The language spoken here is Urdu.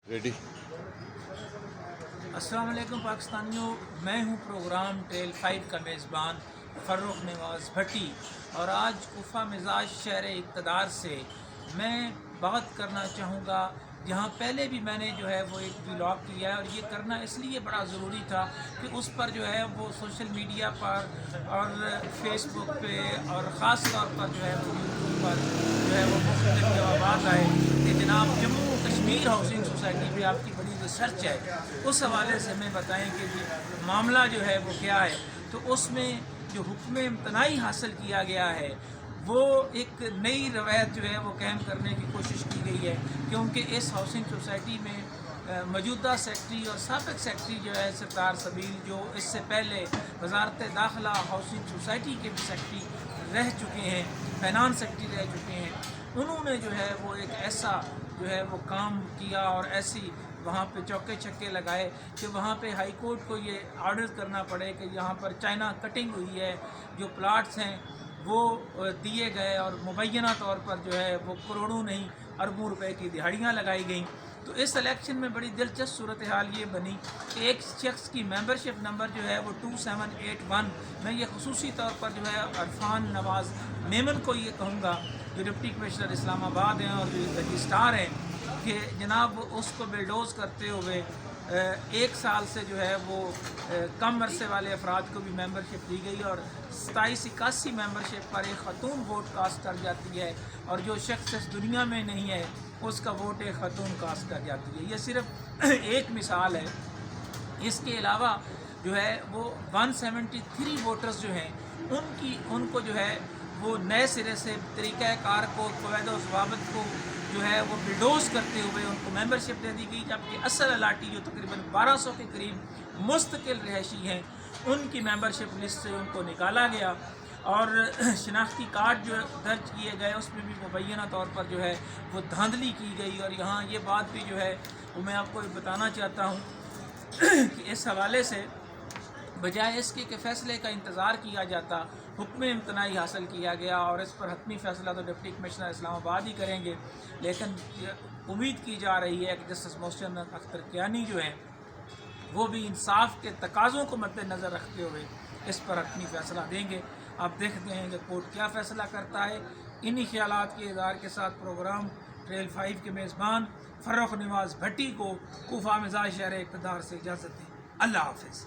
ریڈی۔ السلام علیکم پاکستانیوں، میں ہوں پروگرام ٹریل 5 کا میزبان فرخ نواز بھٹی، اور آج کوفہ مزاج شہر اقتدار سے میں بات کرنا چاہوں گا جہاں پہلے بھی میں نے جو ہے وہ ایک ولاگ کیا ہے، اور یہ کرنا اس لیے بڑا ضروری تھا کہ اس پر جو ہے وہ سوشل میڈیا پر اور فیس بک پہ اور خاص طور پر جو ہے وہ یوٹیوب پر جو ہے وہ مختلف جوابات آئے کہ جناب جموں کشمیر ہاؤسنگ سوسائٹی پہ آپ کی بڑی ریسرچ ہے، اس حوالے سے ہمیں بتائیں کہ جی معاملہ جو ہے وہ کیا ہے۔ تو اس میں جو حکم امتناعی حاصل کیا گیا ہے وہ ایک نئی روایت جو ہے وہ قائم کرنے کی کوشش کی گئی ہے، کیونکہ اس ہاؤسنگ سوسائٹی میں موجودہ سیکٹری اور سابق سیکٹری جو ہے ستار سبیل، جو اس سے پہلے وزارت داخلہ ہاؤسنگ سوسائٹی کے بھی سیکٹری رہ چکے ہیں، فائنانس سیکٹری رہ چکے ہیں، انہوں نے جو ہے وہ ایک ایسا جو ہے وہ کام کیا اور ایسی وہاں پہ چوکے چھکے لگائے کہ وہاں پہ ہائی کورٹ کو یہ آرڈر کرنا پڑے کہ یہاں پر چائنا کٹنگ ہوئی ہے، جو پلاٹس ہیں وہ دیے گئے اور مبینہ طور پر جو ہے وہ کروڑوں نہیں اربوں روپے کی دہاڑیاں لگائی گئیں۔ تو اس الیکشن میں بڑی دلچسپ صورتحال یہ بنی کہ ایک شخص کی ممبرشپ نمبر جو ہے وہ 2781، میں یہ خصوصی طور پر جو ہے عرفان نواز میمن کو یہ کہوں گا جو ڈپٹی کمشنر اسلام آباد ہیں اور جو رجسٹرار ہیں، کہ جناب اس کو بلڈوز کرتے ہوئے ایک سال سے جو ہے وہ کم عرصے والے افراد کو بھی ممبرشپ دی گئی، اور 2781 ممبرشپ پر ایک خاتون ووٹ کاسٹ کر جاتی ہے، اور جو شخص اس دنیا میں نہیں ہے اس کا ووٹ ایک خاتون کاسٹ کر جاتی ہے۔ یہ صرف ایک مثال ہے۔ اس کے علاوہ جو ہے وہ 173 ووٹرز جو ہیں ان کو جو ہے وہ نئے سرے سے طریقہ کار کو، قواعد و ضوابط کو جو ہے وہ بلڈوز کرتے ہوئے ان کو ممبرشپ دے دی گئی، جبکہ اصل الاٹی جو تقریباً 1200 کے قریب مستقل رہائشی ہیں ان کی ممبرشپ لسٹ سے ان کو نکالا گیا، اور شناختی کارڈ جو درج کیے گئے اس میں بھی مبینہ طور پر جو ہے وہ دھاندلی کی گئی۔ اور یہاں یہ بات بھی جو ہے وہ میں آپ کو بتانا چاہتا ہوں کہ اس حوالے سے بجائے اس کے کہ فیصلے کا انتظار کیا جاتا، حکم امتناعی حاصل کیا گیا، اور اس پر حتمی فیصلہ تو ڈپٹی کمشنر اسلام آباد ہی کریں گے، لیکن امید کی جا رہی ہے کہ جسٹس محسن اختر کیانی جو ہیں وہ بھی انصاف کے تقاضوں کو مد نظر رکھتے ہوئے اس پر حتمی فیصلہ دیں گے۔ آپ دیکھتے ہیں کہ کورٹ کیا فیصلہ کرتا ہے۔ انہی خیالات کے اظہار کے ساتھ پروگرام ٹریل 5 کے میزبان فرخ نواز بھٹی کو کوفہ مزاج شہر اقتدار سے اجازت دیں۔ اللہ حافظ۔